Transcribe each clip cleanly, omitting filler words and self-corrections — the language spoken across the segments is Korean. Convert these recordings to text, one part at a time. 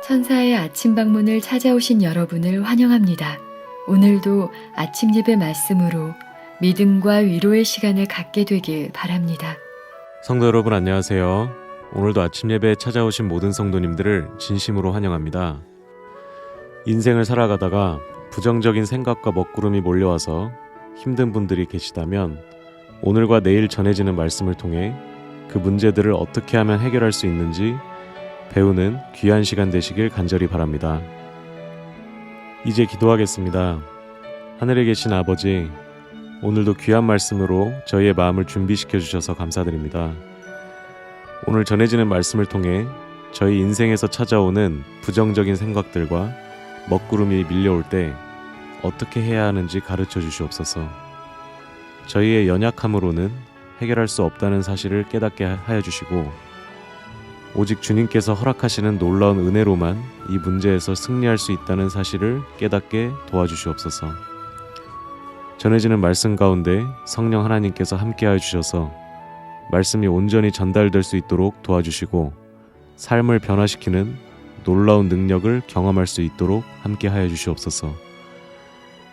천사의 아침 방문을 찾아오신 여러분을 환영합니다. 오늘도 아침 예배 말씀으로 믿음과 위로의 시간을 갖게 되길 바랍니다. 성도 여러분 안녕하세요. 오늘도 아침 예배에 찾아오신 모든 성도님들을 진심으로 환영합니다. 인생을 살아가다가 부정적인 생각과 먹구름이 몰려와서 힘든 분들이 계시다면 오늘과 내일 전해지는 말씀을 통해 그 문제들을 어떻게 하면 해결할 수 있는지 배우는 귀한 시간 되시길 간절히 바랍니다. 이제 기도하겠습니다. 하늘에 계신 아버지, 오늘도 귀한 말씀으로 저희의 마음을 준비시켜 주셔서 감사드립니다. 오늘 전해지는 말씀을 통해 저희 인생에서 찾아오는 부정적인 생각들과 먹구름이 밀려올 때 어떻게 해야 하는지 가르쳐 주시옵소서. 저희의 연약함으로는 해결할 수 없다는 사실을 깨닫게 하여 주시고 오직 주님께서 허락하시는 놀라운 은혜로만 이 문제에서 승리할 수 있다는 사실을 깨닫게 도와주시옵소서. 전해지는 말씀 가운데 성령 하나님께서 함께하여 주셔서 말씀이 온전히 전달될 수 있도록 도와주시고 삶을 변화시키는 놀라운 능력을 경험할 수 있도록 함께하여 주시옵소서.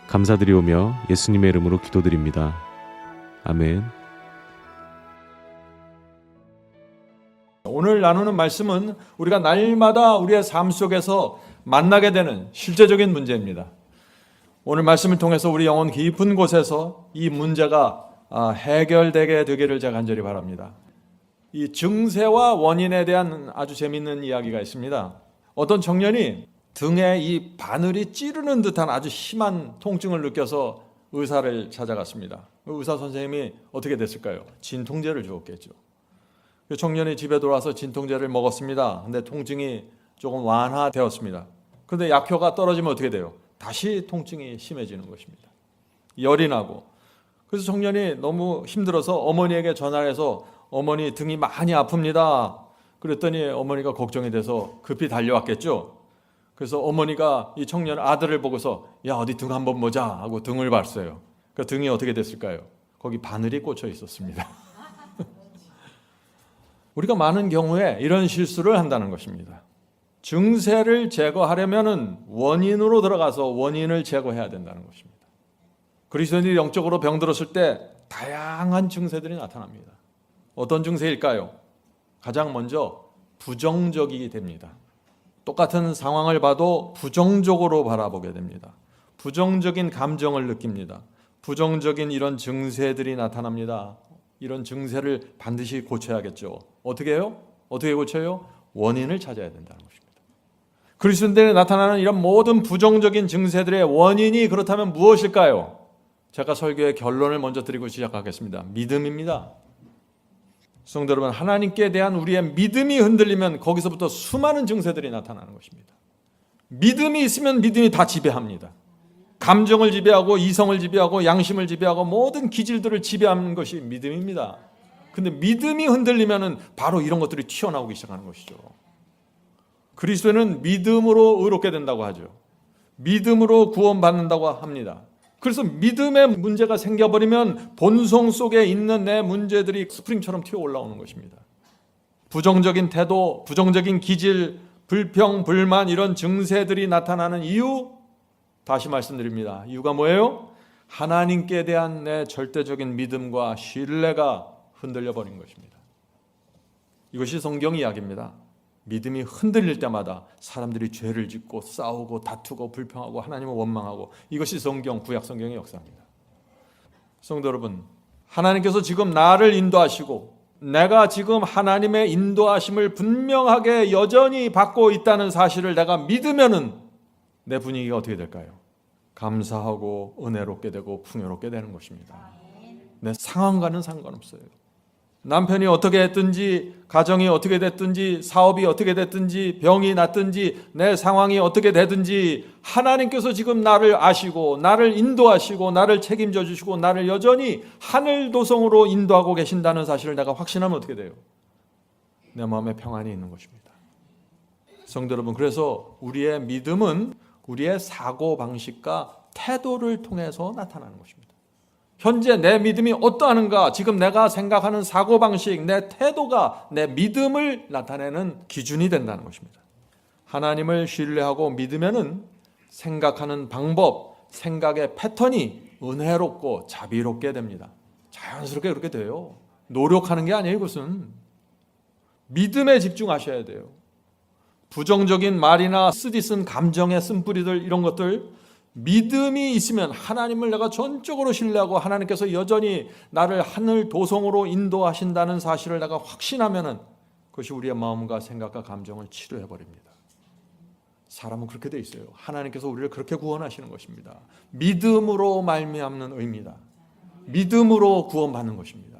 감사드리오며 예수님의 이름으로 기도드립니다. 아멘. 오늘 나누는 말씀은 우리가 날마다 우리의 삶 속에서 만나게 되는 실제적인 문제입니다. 오늘 말씀을 통해서 우리 영혼 깊은 곳에서 이 문제가 해결되게 되기를 제가 간절히 바랍니다. 이 증세와 원인에 대한 아주 재미있는 이야기가 있습니다. 어떤 청년이 등에 이 바늘이 찌르는 듯한 아주 심한 통증을 느껴서 의사를 찾아갔습니다. 의사 선생님이 어떻게 됐을까요? 진통제를 주었겠죠. 그 청년이 집에 돌아와서 진통제를 먹었습니다. 근데 통증이 조금 완화되었습니다. 그런데 약효가 떨어지면 어떻게 돼요? 다시 통증이 심해지는 것입니다. 열이 나고. 그래서 청년이 너무 힘들어서 어머니에게 전화를 해서 어머니 등이 많이 아픕니다. 그랬더니 어머니가 걱정이 돼서 급히 달려왔겠죠. 그래서 어머니가 이 청년 아들을 보고서 야 어디 등 한번 보자 하고 등을 봤어요. 그 등이 어떻게 됐을까요? 거기 바늘이 꽂혀 있었습니다. 우리가 많은 경우에 이런 실수를 한다는 것입니다. 증세를 제거하려면 원인으로 들어가서 원인을 제거해야 된다는 것입니다. 그리스도인이 영적으로 병들었을 때 다양한 증세들이 나타납니다. 어떤 증세일까요? 가장 먼저 부정적이 됩니다. 똑같은 상황을 봐도 부정적으로 바라보게 됩니다. 부정적인 감정을 느낍니다. 부정적인 이런 증세들이 나타납니다. 이런 증세를 반드시 고쳐야겠죠. 어떻게 해요? 어떻게 고쳐요? 원인을 찾아야 된다는 것입니다. 그리스도인들에 나타나는 이런 모든 부정적인 증세들의 원인이 그렇다면 무엇일까요? 제가 설교의 결론을 먼저 드리고 시작하겠습니다. 믿음입니다. 성도 여러분, 하나님께 대한 우리의 믿음이 흔들리면 거기서부터 수많은 증세들이 나타나는 것입니다. 믿음이 있으면 믿음이 다 지배합니다. 감정을 지배하고 이성을 지배하고 양심을 지배하고 모든 기질들을 지배하는 것이 믿음입니다. 근데 믿음이 흔들리면은 바로 이런 것들이 튀어나오기 시작하는 것이죠. 그리스도는 믿음으로 의롭게 된다고 하죠. 믿음으로 구원받는다고 합니다. 그래서 믿음의 문제가 생겨버리면 본성 속에 있는 내 문제들이 스프링처럼 튀어 올라오는 것입니다. 부정적인 태도, 부정적인 기질, 불평, 불만 이런 증세들이 나타나는 이유, 다시 말씀드립니다. 이유가 뭐예요? 하나님께 대한 내 절대적인 믿음과 신뢰가 흔들려 버린 것입니다. 이것이 성경 이야기입니다. 믿음이 흔들릴 때마다 사람들이 죄를 짓고 싸우고 다투고 불평하고 하나님을 원망하고 이것이 구약 성경의 역사입니다. 성도 여러분, 하나님께서 지금 나를 인도하시고 내가 지금 하나님의 인도하심을 분명하게 여전히 받고 있다는 사실을 내가 믿으면은 내 분위기가 어떻게 될까요? 감사하고 은혜롭게 되고 풍요롭게 되는 것입니다. 내 상황과는 상관없어요. 남편이 어떻게 했든지, 가정이 어떻게 됐든지, 사업이 어떻게 됐든지, 병이 났든지, 내 상황이 어떻게 되든지 하나님께서 지금 나를 아시고 나를 인도하시고 나를 책임져 주시고 나를 여전히 하늘 도성으로 인도하고 계신다는 사실을 내가 확신하면 어떻게 돼요? 내 마음에 평안이 있는 것입니다. 성도 여러분, 그래서 우리의 믿음은 우리의 사고방식과 태도를 통해서 나타나는 것입니다. 현재 내 믿음이 어떠한가, 지금 내가 생각하는 사고방식, 내 태도가 내 믿음을 나타내는 기준이 된다는 것입니다. 하나님을 신뢰하고 믿으면은 생각하는 방법, 생각의 패턴이 은혜롭고 자비롭게 됩니다. 자연스럽게 그렇게 돼요. 노력하는 게 아니에요. 이것은 믿음에 집중하셔야 돼요. 부정적인 말이나 쓰디쓴 감정의 쓴뿌리들 이런 것들, 믿음이 있으면 하나님을 내가 전적으로 신뢰하고 하나님께서 여전히 나를 하늘 도성으로 인도하신다는 사실을 내가 확신하면은 그것이 우리의 마음과 생각과 감정을 치료해 버립니다. 사람은 그렇게 돼 있어요. 하나님께서 우리를 그렇게 구원하시는 것입니다. 믿음으로 말미암는 의입니다. 믿음으로 구원받는 것입니다.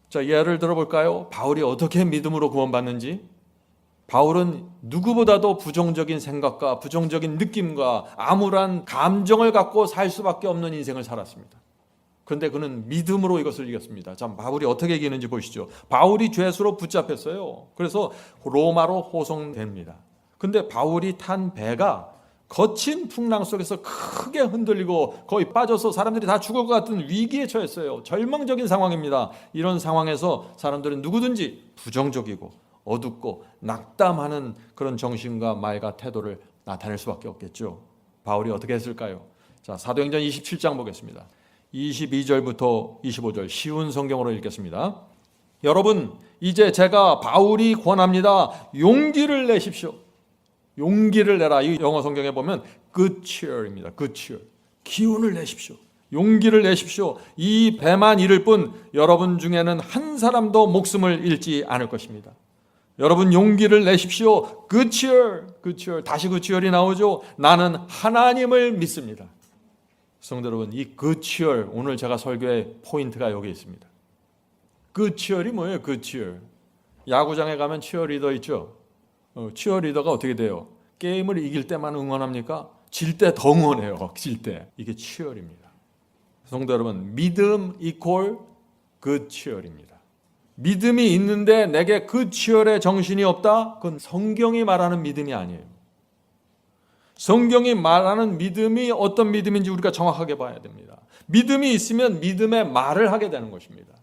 자, 예를 들어볼까요? 바울이 어떻게 믿음으로 구원받는지. 바울은 누구보다도 부정적인 생각과 부정적인 느낌과 암울한 감정을 갖고 살 수밖에 없는 인생을 살았습니다. 그런데 그는 믿음으로 이것을 이겼습니다. 자, 바울이 어떻게 이기는지 보시죠. 바울이 죄수로 붙잡혔어요. 그래서 로마로 호송됩니다. 근데 바울이 탄 배가 거친 풍랑 속에서 크게 흔들리고 거의 빠져서 사람들이 다 죽을 것 같은 위기에 처했어요. 절망적인 상황입니다. 이런 상황에서 사람들은 누구든지 부정적이고 어둡고 낙담하는 그런 정신과 말과 태도를 나타낼 수밖에 없겠죠. 바울이 어떻게 했을까요? 자, 사도행전 27장 보겠습니다. 22절부터 25절 쉬운 성경으로 읽겠습니다. 여러분, 이제 제가 바울이 권합니다. 용기를 내십시오. 용기를 내라. 이 영어 성경에 보면 good cheer입니다. good cheer. 기운을 내십시오. 용기를 내십시오. 이 배만 잃을 뿐 여러분 중에는 한 사람도 목숨을 잃지 않을 것입니다. 여러분 용기를 내십시오. good cheer. good cheer. 다시 good cheer이 나오죠. 나는 하나님을 믿습니다. 성도 여러분, 이 good cheer, 오늘 제가 설교의 포인트가 여기 있습니다. good cheer이 뭐예요? good cheer. 야구장에 가면 치어리더 있죠. 치어리더가 어떻게 돼요? 게임을 이길 때만 응원합니까? 질 때 더 응원해요. 질 때. 이게 치열입니다. 성도 여러분, 믿음 이퀄 그 치열입니다. 믿음이 있는데 내게 그 치열의 정신이 없다? 그건 성경이 말하는 믿음이 아니에요. 성경이 말하는 믿음이 어떤 믿음인지 우리가 정확하게 봐야 됩니다. 믿음이 있으면 믿음의 말을 하게 되는 것입니다.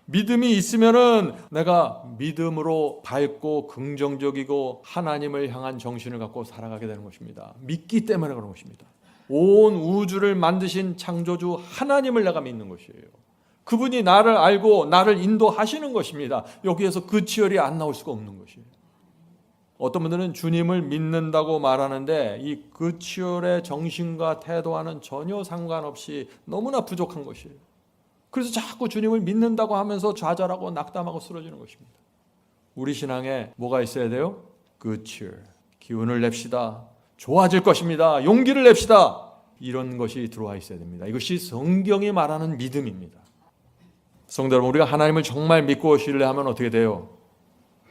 믿음이 있으면은 내가 믿음으로 밝고 긍정적이고 하나님을 향한 정신을 갖고 살아가게 되는 것입니다. 믿기 때문에 그런 것입니다. 온 우주를 만드신 창조주 하나님을 내가 믿는 것이에요. 그분이 나를 알고 나를 인도하시는 것입니다. 여기에서 그 치열이 안 나올 수가 없는 것이에요. 어떤 분들은 주님을 믿는다고 말하는데 이 그 치열의 정신과 태도와는 전혀 상관없이 너무나 부족한 것이에요. 그래서 자꾸 주님을 믿는다고 하면서 좌절하고 낙담하고 쓰러지는 것입니다. 우리 신앙에 뭐가 있어야 돼요? Good cheer. 기운을 냅시다. 좋아질 것입니다. 용기를 냅시다. 이런 것이 들어와 있어야 됩니다. 이것이 성경이 말하는 믿음입니다. 성도 여러분, 우리가 하나님을 정말 믿고 신뢰하면 어떻게 돼요?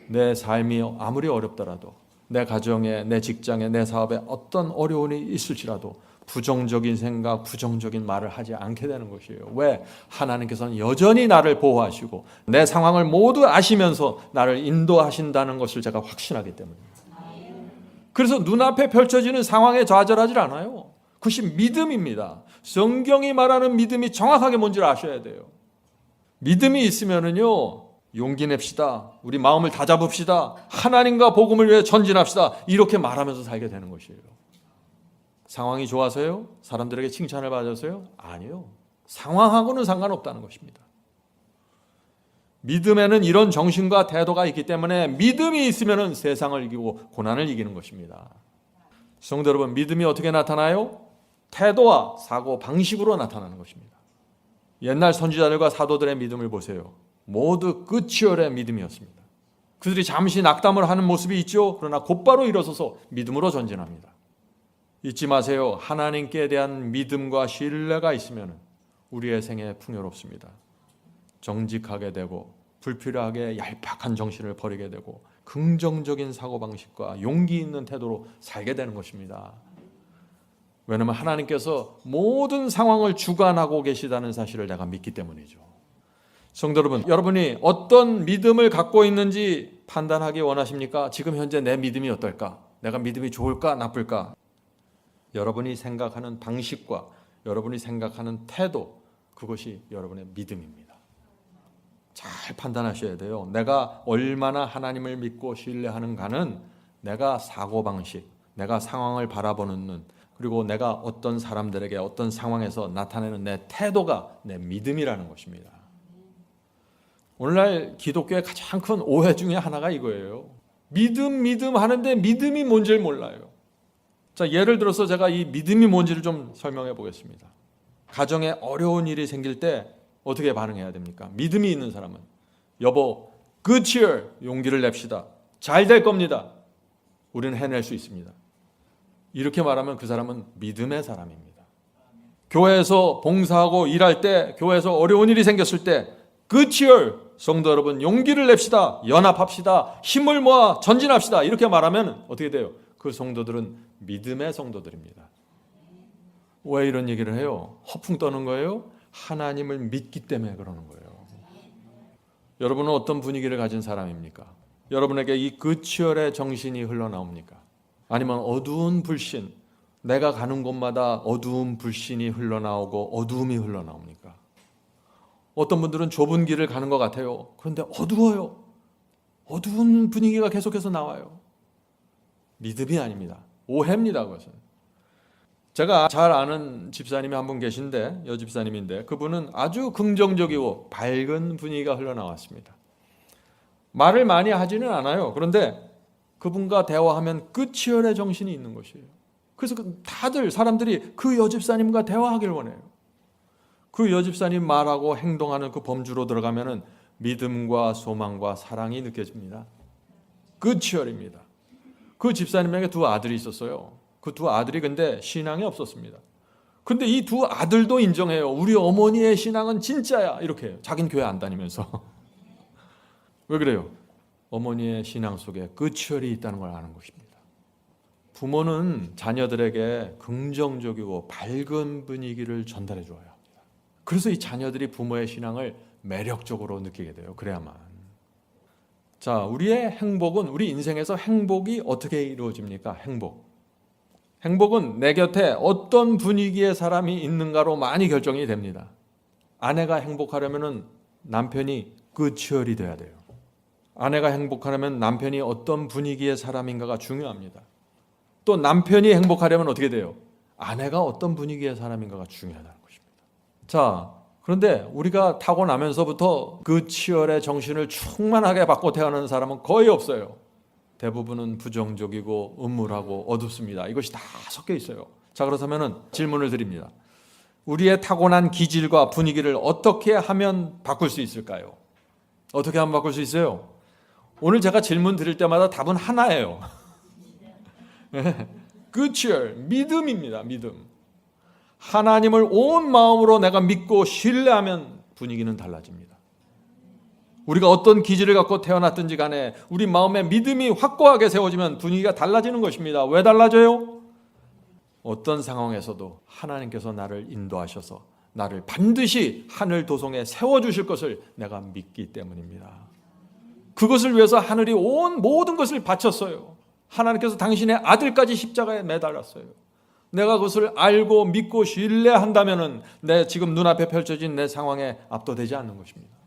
내 삶이 아무리 어렵더라도 내 가정에, 내 직장에, 내 사업에 어떤 어려움이 있을지라도 부정적인 생각, 부정적인 말을 하지 않게 되는 것이에요. 왜? 하나님께서는 여전히 나를 보호하시고 내 상황을 모두 아시면서 나를 인도하신다는 것을 제가 확신하기 때문입니다. 그래서 눈앞에 펼쳐지는 상황에 좌절하지 않아요. 그것이 믿음입니다. 성경이 말하는 믿음이 정확하게 뭔지를 아셔야 돼요. 믿음이 있으면은요, 용기 냅시다. 우리 마음을 다잡읍시다. 하나님과 복음을 위해 전진합시다. 이렇게 말하면서 살게 되는 것이에요. 상황이 좋아서요? 사람들에게 칭찬을 받아서요? 아니요. 상황하고는 상관없다는 것입니다. 믿음에는 이런 정신과 태도가 있기 때문에 믿음이 있으면 세상을 이기고 고난을 이기는 것입니다. 성도 여러분, 믿음이 어떻게 나타나요? 태도와 사고 방식으로 나타나는 것입니다. 옛날 선지자들과 사도들의 믿음을 보세요. 모두 끝치열의 믿음이었습니다. 그들이 잠시 낙담을 하는 모습이 있죠. 그러나 곧바로 일어서서 믿음으로 전진합니다. 잊지 마세요. 하나님께 대한 믿음과 신뢰가 있으면 우리의 생에 풍요롭습니다. 정직하게 되고 불필요하게 얄팍한 정신을 버리게 되고 긍정적인 사고방식과 용기 있는 태도로 살게 되는 것입니다. 왜냐하면 하나님께서 모든 상황을 주관하고 계시다는 사실을 내가 믿기 때문이죠. 성도 여러분, 여러분이 어떤 믿음을 갖고 있는지 판단하기 원하십니까? 지금 현재 내 믿음이 어떨까? 내가 믿음이 좋을까 나쁠까? 여러분이 생각하는 방식과 여러분이 생각하는 태도, 그것이 여러분의 믿음입니다. 잘 판단하셔야 돼요. 내가 얼마나 하나님을 믿고 신뢰하는가는 내가 사고방식, 내가 상황을 바라보는 눈, 그리고 내가 어떤 사람들에게 어떤 상황에서 나타내는 내 태도가 내 믿음이라는 것입니다. 오늘날 기독교의 가장 큰 오해 중에 하나가 이거예요. 믿음 하는데 믿음이 뭔지를 몰라요. 자, 예를 들어서 제가 이 믿음이 뭔지를 좀 설명해 보겠습니다. 가정에 어려운 일이 생길 때 어떻게 반응해야 됩니까? 믿음이 있는 사람은 여보, good cheer, 용기를 냅시다. 잘 될 겁니다. 우리는 해낼 수 있습니다. 이렇게 말하면 그 사람은 믿음의 사람입니다. 교회에서 봉사하고 일할 때, 교회에서 어려운 일이 생겼을 때 good cheer, 성도 여러분 용기를 냅시다. 연합합시다. 힘을 모아 전진합시다. 이렇게 말하면 어떻게 돼요? 그 성도들은 믿음의 성도들입니다. 왜 이런 얘기를 해요? 허풍 떠는 거예요? 하나님을 믿기 때문에 그러는 거예요. 여러분은 어떤 분위기를 가진 사람입니까? 여러분에게 이 그치열의 정신이 흘러나옵니까? 아니면 어두운 불신, 내가 가는 곳마다 어두운 불신이 흘러나오고 어두움이 흘러나옵니까? 어떤 분들은 좁은 길을 가는 것 같아요. 그런데 어두워요. 어두운 분위기가 계속해서 나와요. 믿음이 아닙니다. 오해입니다. 그것은. 제가 잘 아는 집사님이 한 분 계신데, 여집사님인데 그분은 아주 긍정적이고 밝은 분위기가 흘러나왔습니다. 말을 많이 하지는 않아요. 그런데 그분과 대화하면 끝치열의 정신이 있는 것이에요. 그래서 다들 사람들이 그 여집사님과 대화하길 원해요. 그 여집사님 말하고 행동하는 그 범주로 들어가면은 믿음과 소망과 사랑이 느껴집니다. 끝치열입니다. 그 집사님에게 두 아들이 있었어요. 그 두 아들이 근데 신앙이 없었습니다. 근데 이 두 아들도 인정해요. 우리 어머니의 신앙은 진짜야. 이렇게 해요. 자긴 교회 안 다니면서. 왜 그래요? 어머니의 신앙 속에 끝치열이 있다는 걸 아는 것입니다. 부모는 자녀들에게 긍정적이고 밝은 분위기를 전달해 줘야 합니다. 그래서 이 자녀들이 부모의 신앙을 매력적으로 느끼게 돼요. 그래야만. 자, 우리의 행복은, 우리 인생에서 행복이 어떻게 이루어집니까? 행복은 내 곁에 어떤 분위기의 사람이 있는가로 많이 결정이 됩니다. 아내가 행복하려면 남편이 끝치열이 돼야 돼요. 아내가 행복하려면 남편이 어떤 분위기의 사람인가가 중요합니다. 또 남편이 행복하려면 어떻게 돼요? 아내가 어떤 분위기의 사람인가가 중요하다는 것입니다. 자, 그런데 우리가 타고나면서부터 그 치열의 정신을 충만하게 받고 태어나는 사람은 거의 없어요. 대부분은 부정적이고 음울하고 어둡습니다. 이것이 다 섞여 있어요. 자, 그렇다면 질문을 드립니다. 우리의 타고난 기질과 분위기를 어떻게 하면 바꿀 수 있을까요? 어떻게 하면 바꿀 수 있어요? 오늘 제가 질문 드릴 때마다 답은 하나예요. good 믿음입니다. 믿음. 하나님을 온 마음으로 내가 믿고 신뢰하면 분위기는 달라집니다. 우리가 어떤 기질을 갖고 태어났든지 간에 우리 마음에 믿음이 확고하게 세워지면 분위기가 달라지는 것입니다. 왜 달라져요? 어떤 상황에서도 하나님께서 나를 인도하셔서 나를 반드시 하늘 도성에 세워주실 것을 내가 믿기 때문입니다. 그것을 위해서 하늘이 온 모든 것을 바쳤어요. 하나님께서 당신의 아들까지 십자가에 매달았어요. 내가 그것을 알고 믿고 신뢰한다면 내 지금 눈앞에 펼쳐진 내 상황에 압도되지 않는 것입니다.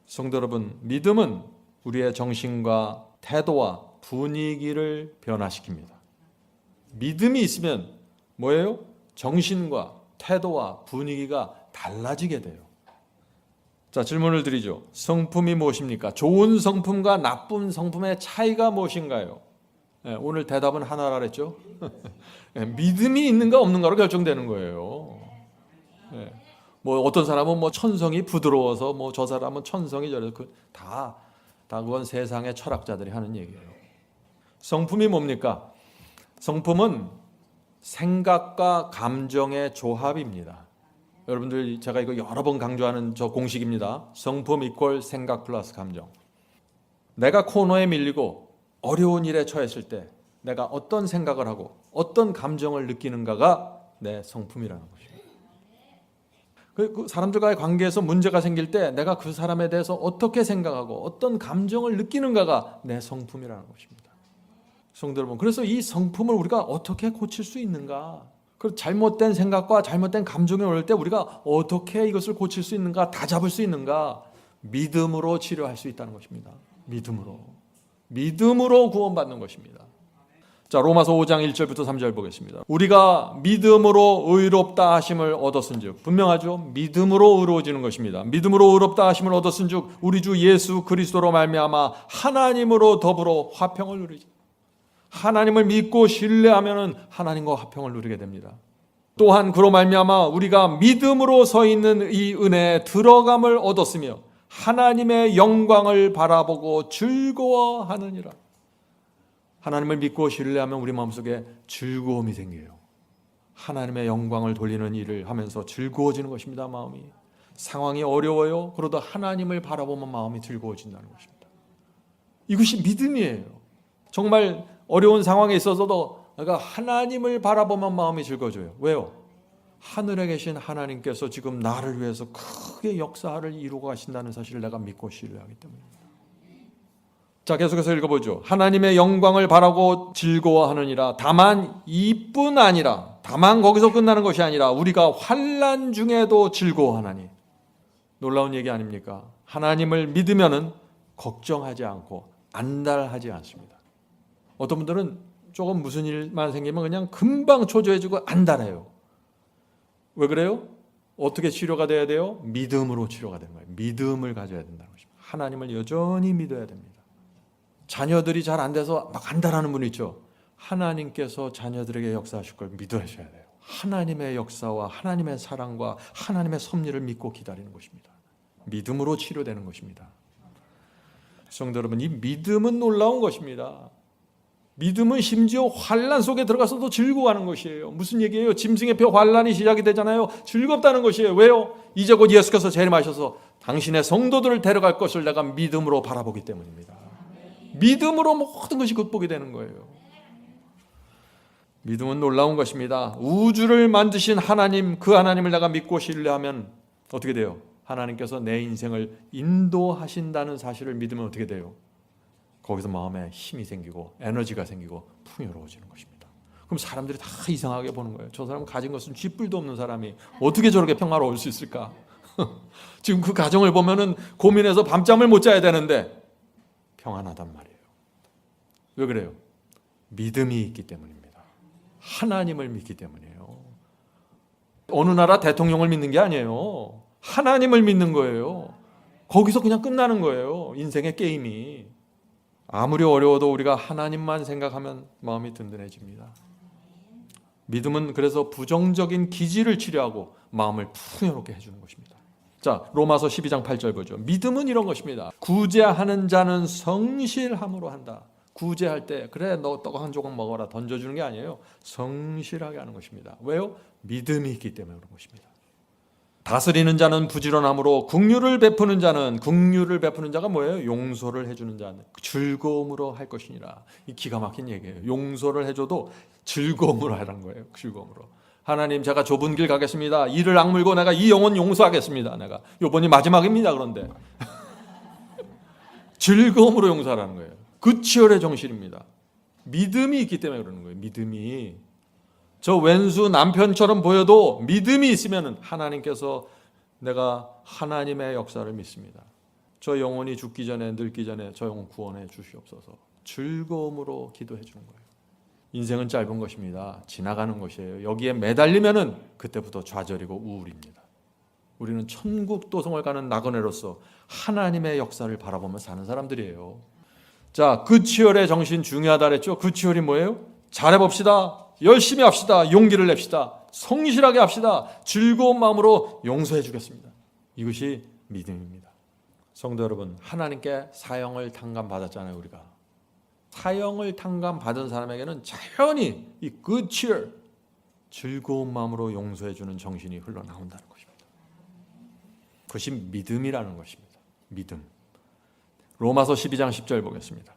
성도 여러분, 믿음은 우리의 정신과 태도와 분위기를 변화시킵니다. 믿음이 있으면 뭐예요? 정신과 태도와 분위기가 달라지게 돼요. 자, 질문을 드리죠. 성품이 무엇입니까? 좋은 성품과 나쁜 성품의 차이가 무엇인가요? 오늘 대답은 하나라 그랬죠. 믿음이 있는가 없는가로 결정되는 거예요. 뭐 어떤 사람은 뭐 천성이 부드러워서 뭐 저 사람은 천성이 저래서 다 그건 세상의 철학자들이 하는 얘기예요. 성품이 뭡니까? 성품은 생각과 감정의 조합입니다. 여러분들, 제가 이거 여러 번 강조하는 저 공식입니다. 성품 이퀄 생각 플러스 감정. 내가 코너에 밀리고 어려운 일에 처했을 때 내가 어떤 생각을 하고 어떤 감정을 느끼는가가 내 성품이라는 것입니다. 그 사람들과의 관계에서 문제가 생길 때 내가 그 사람에 대해서 어떻게 생각하고 어떤 감정을 느끼는가가 내 성품이라는 것입니다. 성도 여러분, 그래서 이 성품을 우리가 어떻게 고칠 수 있는가? 그 잘못된 생각과 잘못된 감정이 올 때 우리가 어떻게 이것을 고칠 수 있는가, 다 잡을 수 있는가? 믿음으로 치료할 수 있다는 것입니다. 믿음으로 구원받는 것입니다. 자, 로마서 5장 1절부터 3절 보겠습니다. 우리가 믿음으로 의롭다 하심을 얻었은즉, 분명하죠? 믿음으로 의로워지는 것입니다. 믿음으로 의롭다 하심을 얻었은즉 우리 주 예수 그리스도로 말미암아 하나님으로 더불어 화평을 누리지. 하나님을 믿고 신뢰하면은 하나님과 화평을 누리게 됩니다. 또한 그로 말미암아 우리가 믿음으로 서 있는 이 은혜에 들어감을 얻었으며 하나님의 영광을 바라보고 즐거워하느니라. 하나님을 믿고 신뢰하면 우리 마음속에 즐거움이 생겨요. 하나님의 영광을 돌리는 일을 하면서 즐거워지는 것입니다. 마음이. 상황이 어려워요. 그러다 하나님을 바라보면 마음이 즐거워진다는 것입니다. 이것이 믿음이에요. 정말 어려운 상황에 있어서도 내가 하나님을 바라보면 마음이 즐거워져요. 왜요? 하늘에 계신 하나님께서 지금 나를 위해서 크게 역사를 이루고 가신다는 사실을 내가 믿고 신뢰하기 때문입니다. 자, 계속해서 읽어보죠. 하나님의 영광을 바라고 즐거워하느니라. 다만 이뿐 아니라, 다만 거기서 끝나는 것이 아니라 우리가 환난 중에도 즐거워하나니. 놀라운 얘기 아닙니까? 하나님을 믿으면은 걱정하지 않고 안달하지 않습니다. 어떤 분들은 조금 무슨 일만 생기면 그냥 금방 초조해지고 안달해요. 왜 그래요? 어떻게 치료가 돼야 돼요? 믿음으로 치료가 되는 거예요. 믿음을 가져야 된다는 것입니다. 하나님을 여전히 믿어야 됩니다. 자녀들이 잘 안 돼서 막 안달하는 분 있죠. 하나님께서 자녀들에게 역사하실 걸 믿으셔야 돼요. 하나님의 역사와 하나님의 사랑과 하나님의 섭리를 믿고 기다리는 것입니다. 믿음으로 치료되는 것입니다. 성도 여러분, 이 믿음은 놀라운 것입니다. 믿음은 심지어 환난 속에 들어가서도 즐거워하는 것이에요. 무슨 얘기예요? 짐승의 표 환난이 시작이 되잖아요. 즐겁다는 것이에요. 왜요? 이제 곧 예수께서 재림하셔서 당신의 성도들을 데려갈 것을 내가 믿음으로 바라보기 때문입니다. 믿음으로 모든 것이 극복이 되는 거예요. 믿음은 놀라운 것입니다. 우주를 만드신 하나님, 그 하나님을 내가 믿고 신뢰하면 어떻게 돼요? 하나님께서 내 인생을 인도하신다는 사실을 믿으면 어떻게 돼요? 거기서 마음에 힘이 생기고 에너지가 생기고 풍요로워지는 것입니다. 그럼 사람들이 다 이상하게 보는 거예요. 저 사람은 가진 것은 쥐뿔도 없는 사람이 어떻게 저렇게 평화로울 수 있을까? 지금 그 가정을 보면은 고민해서 밤잠을 못 자야 되는데 평안하단 말이에요. 왜 그래요? 믿음이 있기 때문입니다. 하나님을 믿기 때문이에요. 어느 나라 대통령을 믿는 게 아니에요. 하나님을 믿는 거예요. 거기서 그냥 끝나는 거예요. 인생의 게임이. 아무리 어려워도 우리가 하나님만 생각하면 마음이 든든해집니다. 믿음은 그래서 부정적인 기질을 치료하고 마음을 풍요롭게 해주는 것입니다. 자, 로마서 12장 8절 보죠. 믿음은 이런 것입니다. 구제하는 자는 성실함으로 한다. 구제할 때 그래 너 떡 한 조각 먹어라 던져주는 게 아니에요. 성실하게 하는 것입니다. 왜요? 믿음이 있기 때문에 그런 것입니다. 다스리는 자는 부지런함으로 긍휼을 베푸는 자가 뭐예요? 용서를 해주는 자, 즐거움으로 할 것이니라. 이 기가 막힌 얘기예요. 용서를 해줘도 즐거움으로 하라는 거예요. 즐거움으로. 하나님, 제가 좁은 길 가겠습니다. 이를 악물고 내가 이 영혼 용서하겠습니다. 내가 이번이 마지막입니다. 그런데 즐거움으로 용서하라는 거예요. 그 치열의 정신입니다. 믿음이 있기 때문에 그러는 거예요. 믿음이. 저 왼수 남편처럼 보여도 믿음이 있으면 하나님께서 내가 하나님의 역사를 믿습니다. 저 영혼이 죽기 전에 늙기 전에 저 영혼 구원해 주시옵소서. 즐거움으로 기도해 주는 거예요. 인생은 짧은 것입니다. 지나가는 것이에요. 여기에 매달리면은 그때부터 좌절이고 우울입니다. 우리는 천국 도성을 가는 나그네로서 하나님의 역사를 바라보며 사는 사람들이에요. 자, 그 치열의 정신 중요하다 그랬죠. 그 치열이 뭐예요? 잘해봅시다. 열심히 합시다. 용기를 냅시다. 성실하게 합시다. 즐거운 마음으로 용서해 주겠습니다. 이것이 믿음입니다. 성도 여러분, 하나님께 사형을 탕감받았잖아요. 우리가 사형을 탕감받은 사람에게는 자연히 이 good cheer, 즐거운 마음으로 용서해 주는 정신이 흘러나온다는 것입니다. 그것이 믿음이라는 것입니다. 믿음. 로마서 12장 10절 보겠습니다.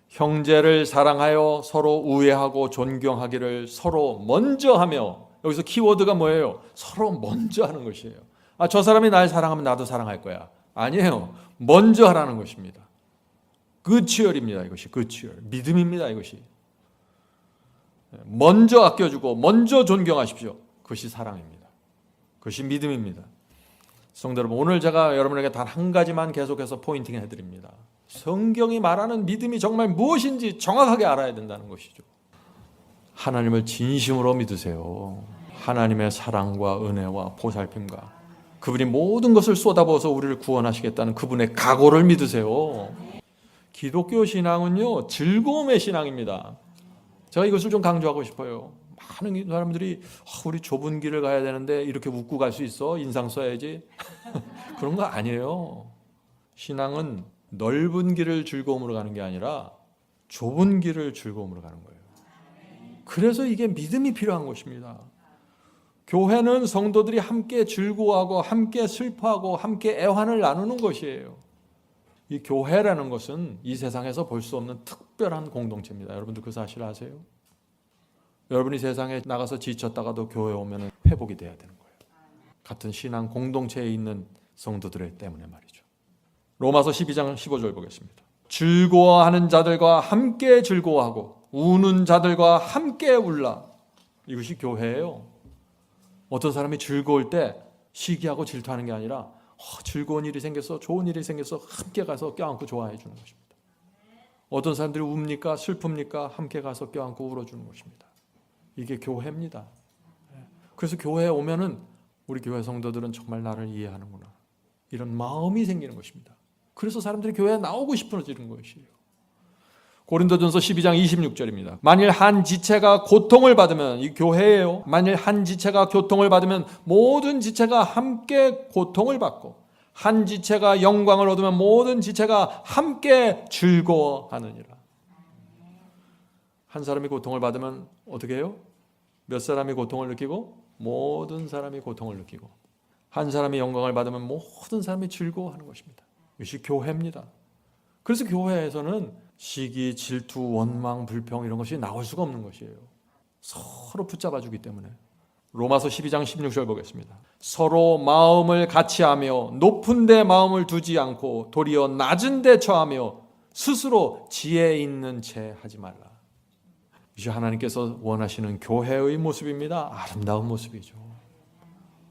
형제를 사랑하여 서로 우애하고 존경하기를 서로 먼저 하며, 여기서 키워드가 뭐예요? 서로 먼저 하는 것이에요. 아, 저 사람이 날 사랑하면 나도 사랑할 거야. 아니에요. 먼저 하라는 것입니다. 그 치열입니다. 이것이 그 치열. 믿음입니다. 이것이. 먼저 아껴주고 먼저 존경하십시오. 그것이 사랑입니다. 그것이 믿음입니다. 성도 여러분, 오늘 제가 여러분에게 단 한 가지만 계속해서 포인팅 해드립니다. 성경이 말하는 믿음이 정말 무엇인지 정확하게 알아야 된다는 것이죠. 하나님을 진심으로 믿으세요. 하나님의 사랑과 은혜와 보살핌과 그분이 모든 것을 쏟아부어서 우리를 구원하시겠다는 그분의 각오를 믿으세요. 기독교 신앙은요, 즐거움의 신앙입니다. 제가 이것을 좀 강조하고 싶어요. 많은 사람들이 우리 좁은 길을 가야 되는데 이렇게 웃고 갈 수 있어? 인상 써야지. 그런 거 아니에요. 신앙은 넓은 길을 즐거움으로 가는 게 아니라 좁은 길을 즐거움으로 가는 거예요. 그래서 이게 믿음이 필요한 것입니다. 교회는 성도들이 함께 즐거워하고 함께 슬퍼하고 함께 애환을 나누는 것이에요. 이 교회라는 것은 이 세상에서 볼 수 없는 특별한 공동체입니다. 여러분들 그 사실 아세요? 여러분이 세상에 나가서 지쳤다가도 교회 오면 회복이 돼야 되는 거예요. 같은 신앙 공동체에 있는 성도들 때문에 말이죠. 로마서 12장 15절 보겠습니다. 즐거워하는 자들과 함께 즐거워하고 우는 자들과 함께 울라. 이것이 교회예요. 어떤 사람이 즐거울 때 시기하고 질투하는 게 아니라 즐거운 일이 생겼어, 좋은 일이 생겼어, 함께 가서 껴안고 좋아해 주는 것입니다. 어떤 사람들이 웁니까? 슬픕니까? 함께 가서 껴안고 울어주는 것입니다. 이게 교회입니다. 그래서 교회에 오면은 우리 교회 성도들은 정말 나를 이해하는구나, 이런 마음이 생기는 것입니다. 그래서 사람들이 교회에 나오고 싶어지는 것이에요. 고린도전서 12장 26절입니다. 만일 한 지체가 고통을 받으면, 이 교회예요. 만일 한 지체가 고통을 받으면 모든 지체가 함께 고통을 받고, 한 지체가 영광을 얻으면 모든 지체가 함께 즐거워하느니라. 한 사람이 고통을 받으면 어떻게 해요? 몇 사람이 고통을 느끼고 모든 사람이 고통을 느끼고, 한 사람이 영광을 받으면 모든 사람이 즐거워하는 것입니다. 이것이 교회입니다. 그래서 교회에서는 시기, 질투, 원망, 불평 이런 것이 나올 수가 없는 것이에요. 서로 붙잡아 주기 때문에. 로마서 12장 16절 보겠습니다. 서로 마음을 같이하며 높은 데 마음을 두지 않고 도리어 낮은 데 처하며 스스로 지혜 있는 채 하지 말라. 이것이 하나님께서 원하시는 교회의 모습입니다. 아름다운 모습이죠.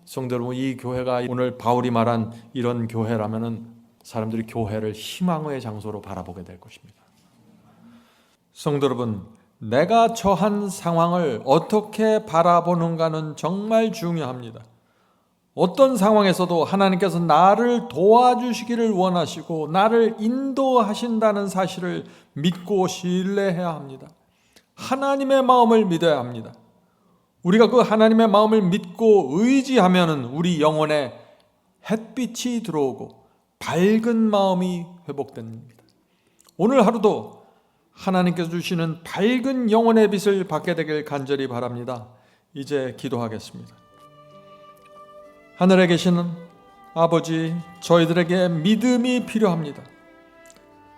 성도 여러분, 이 교회가 오늘 바울이 말한 이런 교회라면은 사람들이 교회를 희망의 장소로 바라보게 될 것입니다. 성도 여러분, 내가 처한 상황을 어떻게 바라보는가는 정말 중요합니다. 어떤 상황에서도 하나님께서 나를 도와주시기를 원하시고 나를 인도하신다는 사실을 믿고 신뢰해야 합니다. 하나님의 마음을 믿어야 합니다. 우리가 그 하나님의 마음을 믿고 의지하면 우리 영혼에 햇빛이 들어오고 밝은 마음이 회복됩니다. 오늘 하루도 하나님께서 주시는 밝은 영혼의 빛을 받게 되길 간절히 바랍니다. 이제 기도하겠습니다. 하늘에 계시는 아버지, 저희들에게 믿음이 필요합니다.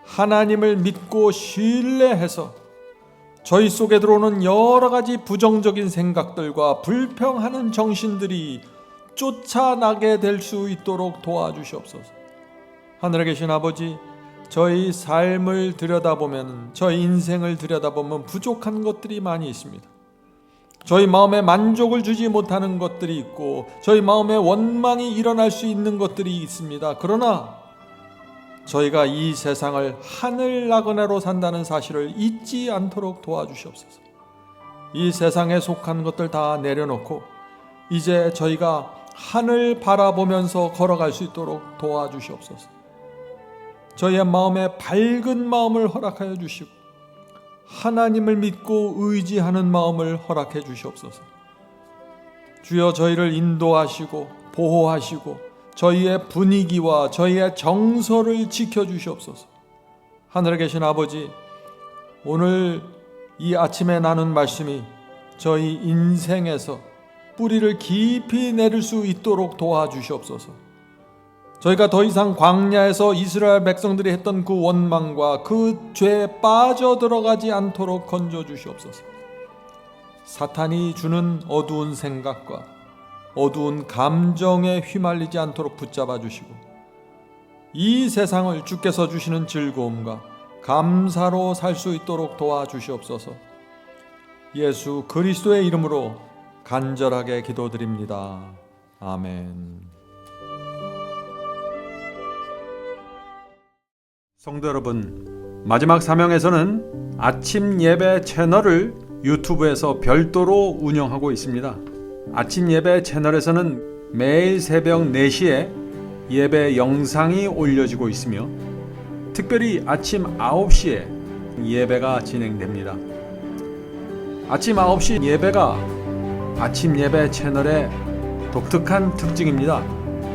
하나님을 믿고 신뢰해서 저희 속에 들어오는 여러 가지 부정적인 생각들과 불평하는 정신들이 쫓아나게 될 수 있도록 도와주시옵소서. 하늘에 계신 아버지, 저희 삶을 들여다보면, 저희 인생을 들여다보면 부족한 것들이 많이 있습니다. 저희 마음에 만족을 주지 못하는 것들이 있고 저희 마음에 원망이 일어날 수 있는 것들이 있습니다. 그러나 저희가 이 세상을 하늘 나그네로 산다는 사실을 잊지 않도록 도와주시옵소서. 이 세상에 속한 것들 다 내려놓고 이제 저희가 하늘 바라보면서 걸어갈 수 있도록 도와주시옵소서. 저희의 마음에 밝은 마음을 허락하여 주시고 하나님을 믿고 의지하는 마음을 허락해 주시옵소서. 주여, 저희를 인도하시고 보호하시고 저희의 분위기와 저희의 정서를 지켜주시옵소서. 하늘에 계신 아버지, 오늘 이 아침에 나눈 말씀이 저희 인생에서 뿌리를 깊이 내릴 수 있도록 도와주시옵소서. 저희가 더 이상 광야에서 이스라엘 백성들이 했던 그 원망과 그 죄에 빠져들어가지 않도록 건져주시옵소서. 사탄이 주는 어두운 생각과 어두운 감정에 휘말리지 않도록 붙잡아 주시고 이 세상을 주께서 주시는 즐거움과 감사로 살 수 있도록 도와주시옵소서. 예수 그리스도의 이름으로 간절하게 기도드립니다. 아멘. 성도 여러분, 마지막 사명에서는 아침 예배 채널을 유튜브에서 별도로 운영하고 있습니다. 아침 예배 채널에서는 매일 새벽 4시에 예배 영상이 올려지고 있으며 특별히 아침 9시에 예배가 진행됩니다. 아침 9시 예배가 아침 예배 채널의 독특한 특징입니다.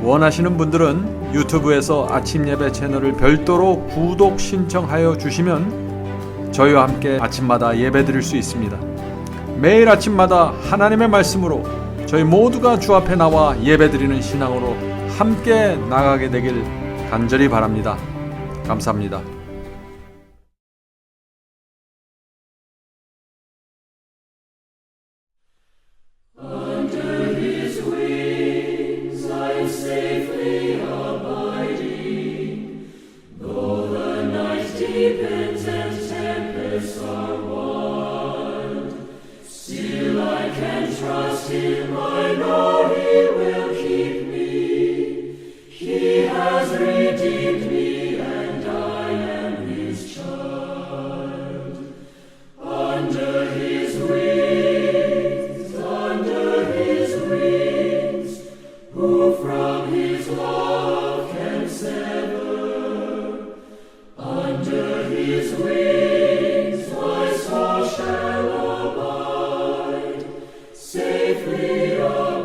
원하시는 분들은 유튜브에서 아침 예배 채널을 별도로 구독 신청하여 주시면 저희와 함께 아침마다 예배 드릴 수 있습니다. 매일 아침마다 하나님의 말씀으로 저희 모두가 주 앞에 나와 예배 드리는 신앙으로 함께 나가게 되길 간절히 바랍니다. 감사합니다. Deepens and tempests are wild. Still I can trust Him, I know He will keep me. He has redeemed me and I am His child. Under His wings, who from His love can sever? Under His wings my soul shall abide, safely abide.